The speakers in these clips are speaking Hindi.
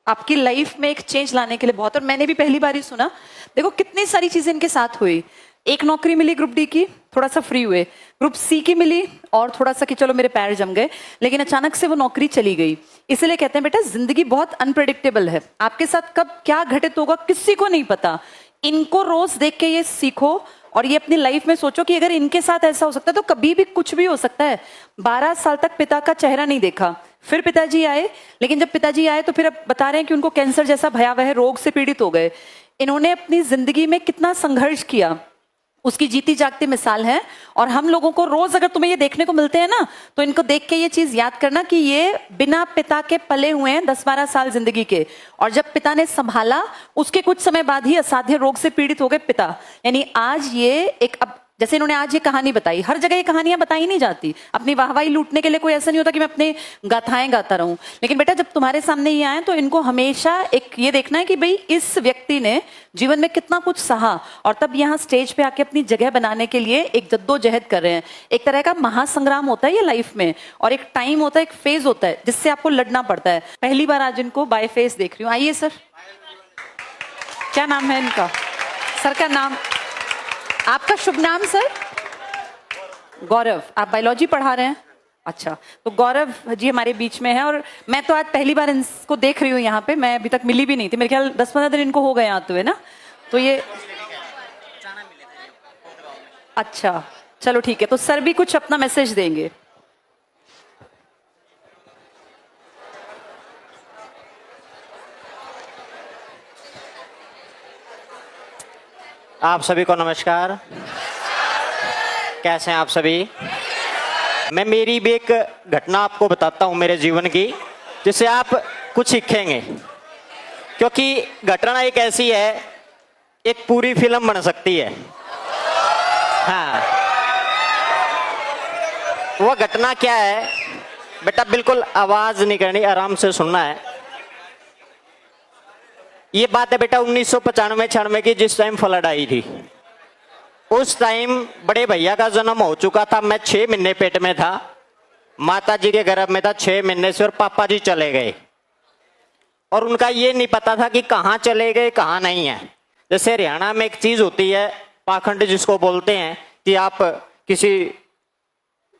आपकी लाइफ में एक चेंज लाने के लिए बहुत। और मैंने भी पहली बार ही सुना, देखो कितनी सारी चीजें इनके साथ हुई। एक नौकरी मिली ग्रुप डी की, थोड़ा सा फ्री हुए, ग्रुप सी की मिली और थोड़ा सा कि चलो मेरे पैर जम गए, लेकिन अचानक से वो नौकरी चली गई। इसलिए कहते हैं बेटा जिंदगी बहुत अनप्रेडिक्टेबल है, आपके साथ कब क्या घटित होगा किसी को नहीं पता। इनको रोज देख के ये सीखो और ये अपनी लाइफ में सोचो कि अगर इनके साथ ऐसा हो सकता है तो कभी भी कुछ भी हो सकता है। 12 साल तक पिता का चेहरा नहीं देखा, फिर पिताजी आए, लेकिन जब पिताजी आए तो फिर अब बता रहे हैं कि उनको कैंसर जैसा भयावह रोग से पीड़ित हो गए। इन्होंने अपनी जिंदगी में कितना संघर्ष किया, उसकी जीती जागती मिसाल है। और हम लोगों को रोज अगर तुम्हें ये देखने को मिलते हैं ना, तो इनको देख के ये चीज याद करना कि ये बिना पिता के पले हुए हैं 10-12 साल जिंदगी के, और जब पिता ने संभाला उसके कुछ समय बाद ही असाध्य रोग से पीड़ित हो गए पिता। यानी आज ये एक, अब जैसे इन्होंने आज ये कहानी बताई, हर जगह ये कहानियां बताई नहीं जाती। अपनी वाहवाही लूटने के लिए कोई ऐसा नहीं होता कि मैं अपने गाथाएं गाता रहूं, लेकिन बेटा जब तुम्हारे सामने ये आए तो इनको हमेशा एक ये देखना है कि भाई इस व्यक्ति ने जीवन में कितना कुछ सहा, और तब यहाँ स्टेज पे आके अपनी जगह बनाने के लिए एक जद्दोजहद कर रहे हैं। एक तरह का महासंग्राम होता है ये लाइफ में, और एक टाइम होता है, एक फेज होता है जिससे आपको लड़ना पड़ता है। पहली बार आज इनको बाय फेस देख रही हूँ। आइए सर, क्या नाम है इनका? सर का नाम, आपका शुभ नाम सर? गौरव। आप बायोलॉजी पढ़ा रहे हैं? अच्छा, तो गौरव जी हमारे बीच में है, और मैं तो आज पहली बार इनको देख रही हूँ यहाँ पे, मैं अभी तक मिली भी नहीं थी। मेरे ख्याल 10-15 दिन इनको हो गए आते हुए ना, तो ये अच्छा चलो ठीक है। तो सर भी कुछ अपना मैसेज देंगे। आप सभी को नमस्कार। कैसे हैं आप सभी? मैं मेरी भी एक घटना आपको बताता हूं मेरे जीवन की, जिससे आप कुछ सीखेंगे, क्योंकि घटना एक ऐसी है, एक पूरी फिल्म बन सकती है। हाँ, वो घटना क्या है बेटा, बिल्कुल आवाज नहीं करनी, आराम से सुनना है। ये बात है बेटा 1995-96 की, जिस टाइम फ्लड आई थी। उस टाइम बड़े भैया का जन्म हो चुका था, मैं 6 महीने पेट में था, माता जी के गर्भ में था 6 महीने से, और पापा जी चले गए। और उनका ये नहीं पता था कि कहाँ चले गए कहाँ नहीं है। जैसे हरियाणा में एक चीज होती है पाखंड जिसको बोलते हैं, कि आप किसी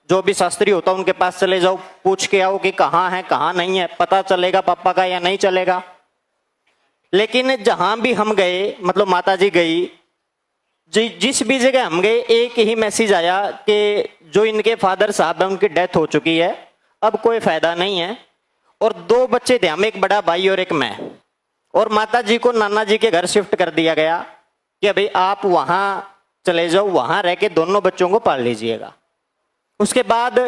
जो भी शास्त्री होता है उनके पास चले जाओ, पूछ के आओ कि कहाँ है कहाँ नहीं है, पता चलेगा पापा का या नहीं चलेगा। लेकिन जहां भी हम गए, मतलब माता जी गई, जिस भी जगह हम गए, एक ही मैसेज आया कि जो इनके फादर साहब है उनकी डेथ हो चुकी है, अब कोई फायदा नहीं है। और 2 बच्चे थे हम, एक बड़ा भाई और एक मैं। और माता जी को नाना जी के घर शिफ्ट कर दिया गया कि भाई आप वहां चले जाओ, वहां रह के दोनों बच्चों को पाल लीजिएगा। उसके बाद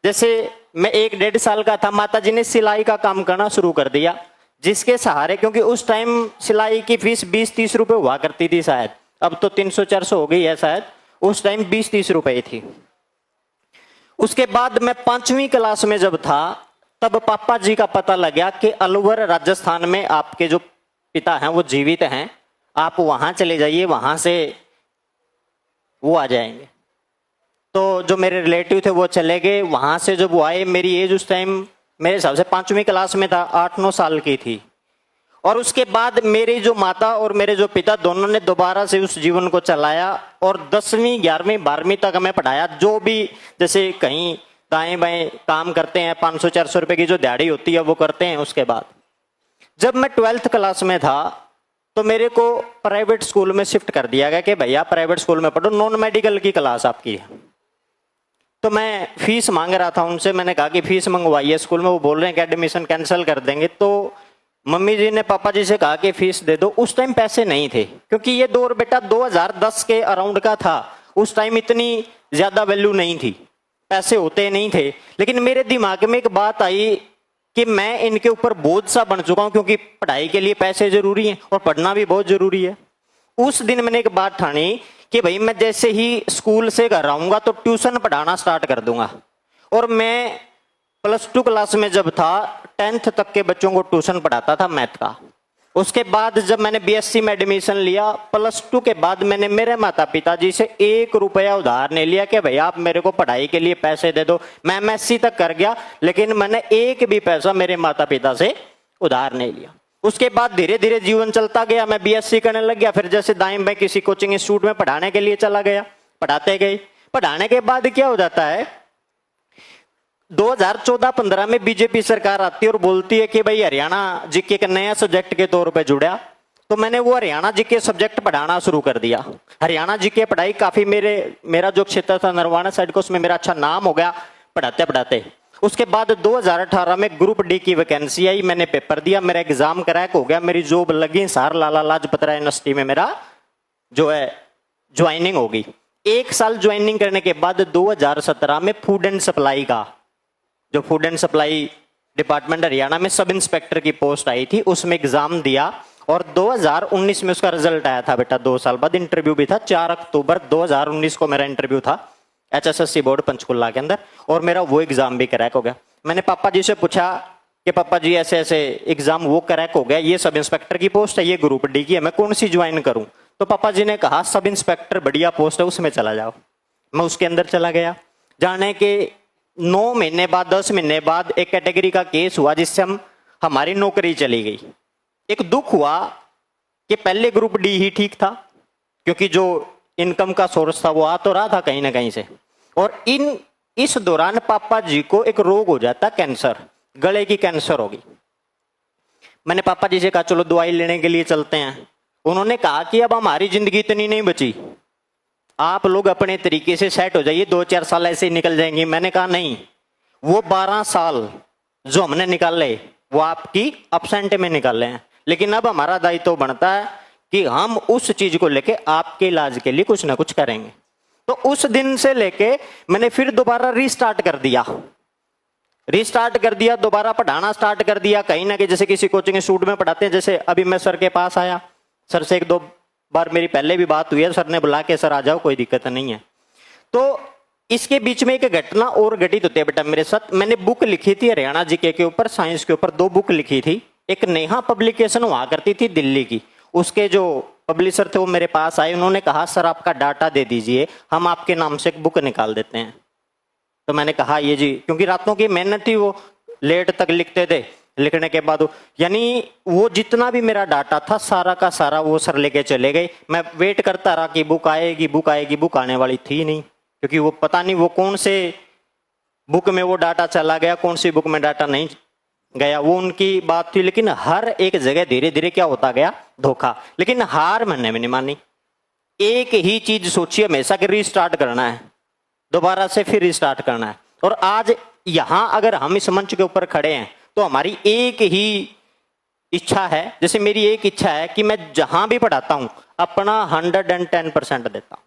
जैसे मैं 1-1.5 साल का था, माता जी ने सिलाई का काम करना शुरू कर दिया, जिसके सहारे, क्योंकि उस टाइम सिलाई की फीस 20-30 रुपए हुआ करती थी शायद, अब तो 300-400 हो गई है शायद, उस टाइम 20-30 रुपए थी। उसके बाद मैं 5वीं क्लास में जब था, तब पापा जी का पता लगा कि अलवर राजस्थान में आपके जो पिता हैं वो जीवित हैं, आप वहां चले जाइए, वहां से वो आ जाएंगे। तो जो मेरे रिलेटिव थे वो चले गए। वहां से जब वो आए, मेरी एज उस टाइम मेरे हिसाब से 5वीं क्लास में था, 8-9 साल की थी। और उसके बाद मेरी जो माता और मेरे जो पिता दोनों ने दोबारा से उस जीवन को चलाया, और 10वीं 11वीं 12वीं तक हमें पढ़ाया। जो भी जैसे कहीं दाएं बाएं काम करते हैं, 500-400 रुपए की जो दिहाड़ी होती है वो करते हैं। उसके बाद जब मैं 12th क्लास में था, तो मेरे को प्राइवेट स्कूल में शिफ्ट कर दिया गया कि भैया प्राइवेट स्कूल में पढ़ो, नॉन मेडिकल की क्लास आपकी है। तो मैं फीस मांग रहा था उनसे, मैंने कहा कि फीस मंगवाइए स्कूल में। वो बोल रहे हैं कि एडमिशन कैंसिल कर देंगे। तो मम्मी जी ने पापा जी से कहा कि फीस दे दो। उस टाइम पैसे नहीं थे, क्योंकि ये दौर बेटा 2010 के अराउंड का था। उस टाइम इतनी ज्यादा वैल्यू नहीं थी, पैसे होते नहीं थे। लेकिन मेरे दिमाग में एक बात आई कि मैं इनके ऊपर बोझ सा बन चुका हूं, क्योंकि पढ़ाई के लिए पैसे जरूरी हैं और पढ़ना भी बहुत जरूरी है। उस दिन मैंने एक बात ठानी कि भाई मैं जैसे ही स्कूल से घर आऊंगा तो ट्यूशन पढ़ाना स्टार्ट कर दूंगा। और मैं +2 क्लास में जब था, 10th तक के बच्चों को ट्यूशन पढ़ाता था मैथ का। उसके बाद जब मैंने BSc में एडमिशन लिया, +2 के बाद मैंने मेरे माता पिता जी से 1 रुपया उधार नहीं लिया कि भैया आप मेरे को पढ़ाई के लिए पैसे दे दो। मैं MSc तक कर गया, लेकिन मैंने एक भी पैसा मेरे माता पिता से उधार नहीं लिया। उसके बाद धीरे धीरे जीवन चलता गया, मैं बीएससी करने लग गया। फिर जैसे दाएं मैं किसी कोचिंग इंस्टीट्यूट में पढ़ाने के लिए चला गया, पढ़ाते गए। पढ़ाने के बाद क्या हो जाता है, 2014-15 में बीजेपी सरकार आती है और बोलती है कि भाई हरियाणा जीके का नया सब्जेक्ट के तौर पे जुड़ा। तो मैंने वो हरियाणा जीके सब्जेक्ट पढ़ाना शुरू कर दिया। हरियाणा जीके पढ़ाई काफी मेरा जो क्षेत्र था नरवाना साइड को, उसमें मेरा अच्छा नाम हो गया पढ़ाते पढ़ाते। उसके बाद 2018 में ग्रुप डी की वैकेंसी आई, मैंने पेपर दिया, मेरा एग्जाम क्रैक हो गया, मेरी जॉब लगी सार लाला लाजपत राय यूनिवर्सिटी में मेरा जो है ज्वाइनिंग होगी। 1 साल ज्वाइनिंग करने के बाद 2017 में फूड एंड सप्लाई का जो food and supply department Haryana में सब इंस्पेक्टर की पोस्ट आई थी, उसमें एग्जाम दिया और 2019 में उसका रिजल्ट आया था बेटा। 2 साल बाद इंटरव्यू भी था। 4 अक्टूबर 2019 को मेरा इंटरव्यू था HSSC बोर्ड पंचकुला के अंदर और मेरा वो एग्जाम भी क्रैक हो गया। मैंने पापा जी से पूछा कि पापा जी ऐसे ऐसे एग्जाम वो क्रैक हो गया, ये सब इंस्पेक्टर की पोस्ट है, ये ग्रुप डी की है, मैं कौन सी ज्वाइन करूं? तो पापा जी ने कहा सब इंस्पेक्टर बढ़िया पोस्ट है, उसमें चला जाओ। मैं उसके अंदर चला गया। जाने के 9 महीने बाद 10 महीने बाद एक कैटेगरी का केस हुआ जिससे हमारी नौकरी चली गई। एक दुख हुआ कि पहले ग्रुप डी ही ठीक था, क्योंकि जो इनकम का सोर्स था वो आ तो रहा था कहीं ना कहीं से। और इस दौरान पापा जी को एक रोग हो जाता, कैंसर, गले की कैंसर होगी। मैंने पापा जी से कहा चलो दवाई लेने के लिए चलते हैं। उन्होंने कहा कि अब हमारी जिंदगी इतनी नहीं बची, आप लोग अपने तरीके से सेट हो जाइए, 2-4 साल ऐसे ही निकल जाएंगे। मैंने कहा नहीं, वो 12 साल जो हमने निकाले वो आपकी अपसेंट में निकाले हैं, लेकिन अब हमारा दायित्व बनता है कि हम उस चीज को लेके आपके इलाज के लिए कुछ ना कुछ करेंगे। तो उस दिन से लेके मैंने फिर दोबारा रीस्टार्ट कर दिया, दोबारा पढ़ाना स्टार्ट कर दिया। कहीं ना कहीं जैसे किसी कोचिंग इंस्टीट्यूट में पढ़ाते हैं, जैसे अभी मैं सर के पास आया, सर से 1-2 बार मेरी पहले भी बात हुई है, सर ने बुला के सर आ जाओ कोई दिक्कत नहीं है। तो इसके बीच में एक घटना और घटित होती है बेटा मेरे साथ। मैंने बुक लिखी थी हरियाणा जीके के ऊपर, साइंस के ऊपर 2 बुक लिखी थी। एक नेहा पब्लिकेशन हुआ करती थी दिल्ली की, उसके जो पब्लिशर थे वो मेरे पास आए, उन्होंने कहा सर आपका डाटा दे दीजिए, हम आपके नाम से एक बुक निकाल देते हैं। तो मैंने कहा ये जी, क्योंकि रातों की मेहनत थी, वो लेट तक लिखते थे। लिखने के बाद यानी वो जितना भी मेरा डाटा था सारा का सारा वो सर लेके चले गए। मैं वेट करता रहा कि बुक आएगी, बुक आने वाली थी नहीं, क्योंकि वो पता नहीं वो कौन से बुक में वो डाटा चला गया, कौन सी बुक में डाटा नहीं गया, वो उनकी बात थी। लेकिन हर एक जगह धीरे धीरे क्या होता गया, धोखा। लेकिन हार मैंने भी नहीं मानी, एक ही चीज सोची हमेशा कि रीस्टार्ट करना है, दोबारा से फिर रीस्टार्ट करना है। और आज यहां अगर हम इस मंच के ऊपर खड़े हैं तो हमारी एक ही इच्छा है, जैसे मेरी एक इच्छा है कि मैं जहां भी पढ़ाता हूं अपना 110% देता हूं।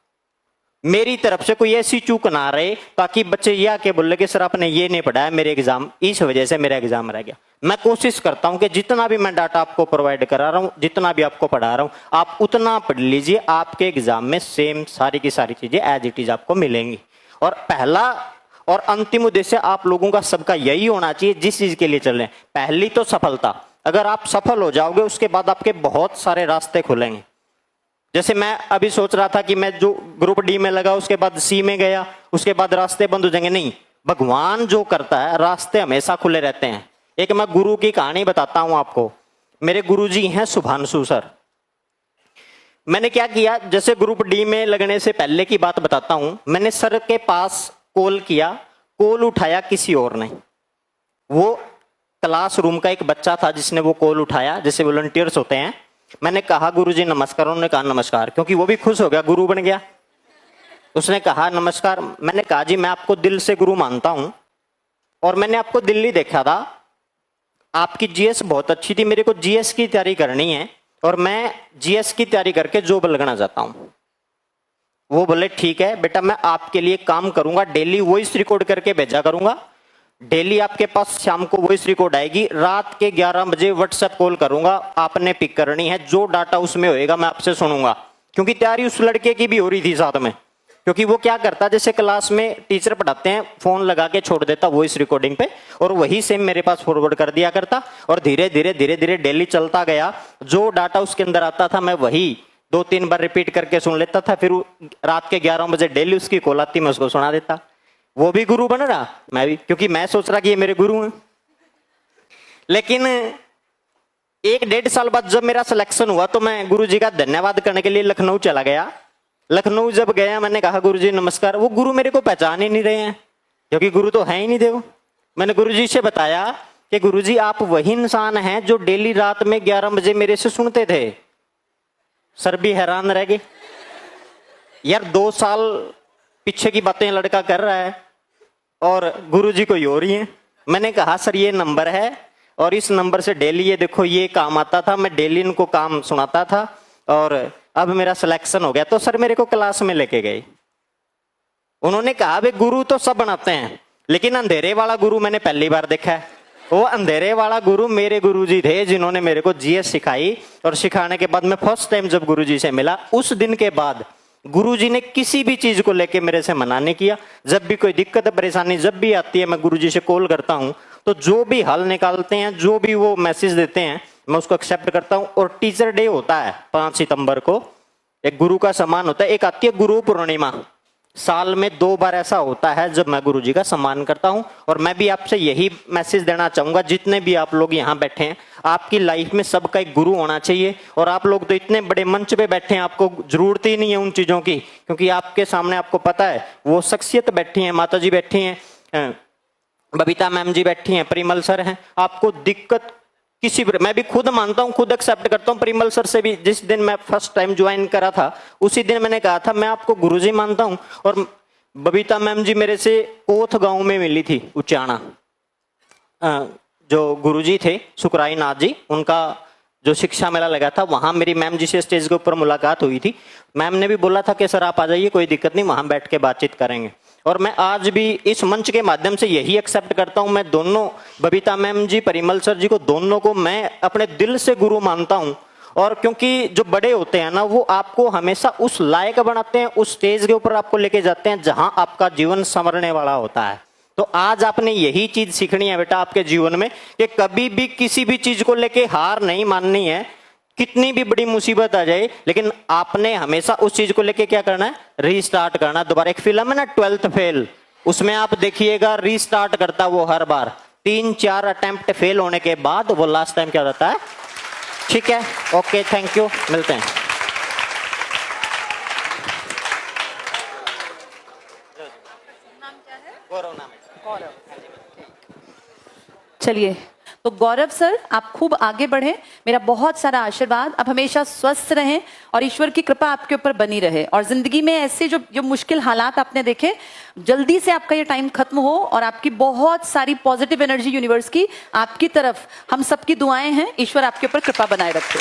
मेरी तरफ से कोई ऐसी चूक ना रहे ताकि बच्चे ये आके बोले कि सर आपने ये नहीं पढ़ाया, मेरे एग्जाम इस वजह से मेरा एग्जाम रह गया। मैं कोशिश करता हूं कि जितना भी मैं डाटा आपको प्रोवाइड करा रहा हूं, जितना भी आपको पढ़ा रहा हूं, आप उतना पढ़ लीजिए, आपके एग्जाम में सेम सारी की सारी चीजें एज इट इज आपको मिलेंगी। और पहला और अंतिम उद्देश्य आप लोगों का सबका यही होना चाहिए जिस चीज के लिए चल रहे हैं, पहली तो सफलता। अगर आप सफल हो जाओगे उसके बाद आपके बहुत सारे रास्ते खुलेंगे। जैसे मैं अभी सोच रहा था कि मैं जो ग्रुप डी में लगा उसके बाद सी में गया, उसके बाद रास्ते बंद हो जाएंगे, नहीं, भगवान जो करता है रास्ते हमेशा खुले रहते हैं। एक मैं गुरु की कहानी बताता हूं आपको। मेरे गुरुजी हैं शुभांशु सर। मैंने क्या किया, जैसे ग्रुप डी में लगने से पहले की बात बताता हूं। मैंने सर के पास कॉल किया, कॉल उठाया किसी और ने, वो क्लासरूम का एक बच्चा था जिसने वो कॉल उठाया, जैसे वॉलंटियर्स होते हैं। मैंने कहा गुरुजी नमस्कार, उन्होंने कहा नमस्कार, क्योंकि वो भी खुश हो गया, गुरु बन गया। उसने कहा नमस्कार। मैंने कहा जी मैं आपको दिल से गुरु मानता हूं और मैंने आपको दिल्ली देखा था, आपकी जीएस बहुत अच्छी थी, मेरे को जीएस की तैयारी करनी है और मैं जीएस की तैयारी करके जॉब लगना चाहता हूं। वो बोले ठीक है बेटा, मैं आपके लिए काम करूंगा, डेली वॉइस रिकॉर्ड करके भेजा करूंगा, डेली आपके पास शाम को वॉइस रिकॉर्ड आएगी, रात के 11 बजे व्हाट्सएप कॉल करूंगा, आपने पिक करनी है, जो डाटा उसमें होएगा मैं आपसे सुनूंगा। क्योंकि तैयारी उस लड़के की भी हो रही थी साथ में, क्योंकि वो क्या करता, जैसे क्लास में टीचर पढ़ाते हैं, फोन लगा के छोड़ देता वॉइस रिकॉर्डिंग पे और वही सेम मेरे पास फॉरवर्ड कर दिया करता। और धीरे धीरे डेली चलता गया, जो डाटा उसके अंदर आता था मैं वही 2-3 बार रिपीट करके सुन लेता था। फिर रात के 11 बजे डेली उसकी कॉल आती, मैं उसको सुना देता। वो भी गुरु बन रहा, मैं भी, क्योंकि मैं सोच रहा कि ये मेरे गुरु हैं। लेकिन एक 1.5 साल बाद जब मेरा सिलेक्शन हुआ तो मैं गुरुजी का धन्यवाद करने के लिए लखनऊ चला गया। लखनऊ जब गया मैंने कहा गुरुजी नमस्कार। वो गुरु मेरे को पहचान ही नहीं रहे हैं क्योंकि गुरु तो है ही नहीं थे वो। मैंने गुरुजी से बताया कि गुरुजी आप वही इंसान हैं जो डेली रात में 11 बजे मेरे से सुनते थे। सर भी हैरान रह गए, यार 2 साल पीछे की बातें लड़का कर रहा है और गुरुजी कोई और ही है। मैंने कहा सर ये नंबर है और इस नंबर से डेली ये देखो ये काम आता था, मैं डेली इनको काम सुनाता था और अब मेरा सिलेक्शन हो गया। तो सर मेरे को क्लास में लेके गए। उन्होंने कहा भाई गुरु तो सब बनाते हैं लेकिन अंधेरे वाला गुरु मैंने पहली बार देखा है। वो अंधेरे वाला गुरु मेरे गुरुजी थे जिन्होंने मेरे को जीएस सिखाई और सिखाने के बाद मैं फर्स्ट टाइम जब गुरुजी से मिला उस दिन के बाद गुरुजी ने किसी भी चीज को लेके मेरे से मना नहीं किया। जब भी कोई दिक्कत परेशानी जब भी आती है मैं गुरुजी से कॉल करता हूँ तो जो भी हल निकालते हैं जो भी वो मैसेज देते हैं मैं उसको एक्सेप्ट करता हूँ। और टीचर डे होता है 5 सितंबर को, एक गुरु का सम्मान होता है। एक आती है गुरु पूर्णिमा, साल में 2 बार ऐसा होता है जब मैं गुरुजी का सम्मान करता हूं। और मैं भी आपसे यही मैसेज देना चाहूंगा जितने भी आप लोग यहाँ बैठे हैं, आपकी लाइफ में सबका एक गुरु होना चाहिए। और आप लोग तो इतने बड़े मंच पे बैठे हैं, आपको जरूरत ही नहीं है उन चीजों की क्योंकि आपके सामने आपको पता है वो शख्सियत बैठी है, माता जी बैठी हैं, बबीता मैम जी बैठी हैं, परिमल सर हैं। आपको दिक्कत किसी मैं भी खुद मानता हूं, खुद एक्सेप्ट करता हूं। परिमल सर से भी जिस दिन मैं फर्स्ट टाइम ज्वाइन करा था उसी दिन मैंने कहा था मैं आपको गुरुजी मानता हूं। और बबीता मैम जी मेरे से कोथ गांव में मिली थी, उचाना, जो गुरुजी थे सुखराई नाथ जी, उनका जो शिक्षा मेला लगा था वहां मेरी मैम जी से स्टेज के ऊपर मुलाकात हुई थी। मैम ने भी बोला था कि सर आप आ जाइए, कोई दिक्कत नहीं, वहां बैठ के बातचीत करेंगे। और मैं आज भी इस मंच के माध्यम से यही एक्सेप्ट करता हूं, मैं दोनों बबीता मैम जी, परिमल सर जी को, दोनों को मैं अपने दिल से गुरु मानता हूं। और क्योंकि जो बड़े होते हैं ना वो आपको हमेशा उस लायक बनाते हैं, उस स्टेज के ऊपर आपको लेके जाते हैं जहां आपका जीवन संवरने वाला होता है। तो आज आपने यही चीज सीखनी है बेटा आपके जीवन में कि कभी भी किसी भी चीज को लेके हार नहीं माननी है। कितनी भी बड़ी मुसीबत आ जाए लेकिन आपने हमेशा उस चीज को लेके क्या करना है, रीस्टार्ट करना। दोबारा एक फिल्म है ना 12th फेल, उसमें आप देखिएगा रीस्टार्ट करता वो हर बार। 3-4 अटेम्प्ट फेल होने के बाद वो लास्ट टाइम क्या होता है। ठीक है, ओके, थैंक यू, मिलते हैं। चलिए, तो गौरव सर आप खूब आगे बढ़े, मेरा बहुत सारा आशीर्वाद। अब हमेशा स्वस्थ रहें और ईश्वर की कृपा आपके ऊपर बनी रहे। और जिंदगी में ऐसे जो मुश्किल हालात आपने देखे, जल्दी से आपका ये टाइम खत्म हो और आपकी बहुत सारी पॉजिटिव एनर्जी यूनिवर्स की आपकी तरफ हम सबकी दुआएं हैं। ईश्वर आपके ऊपर कृपा बनाए रखे।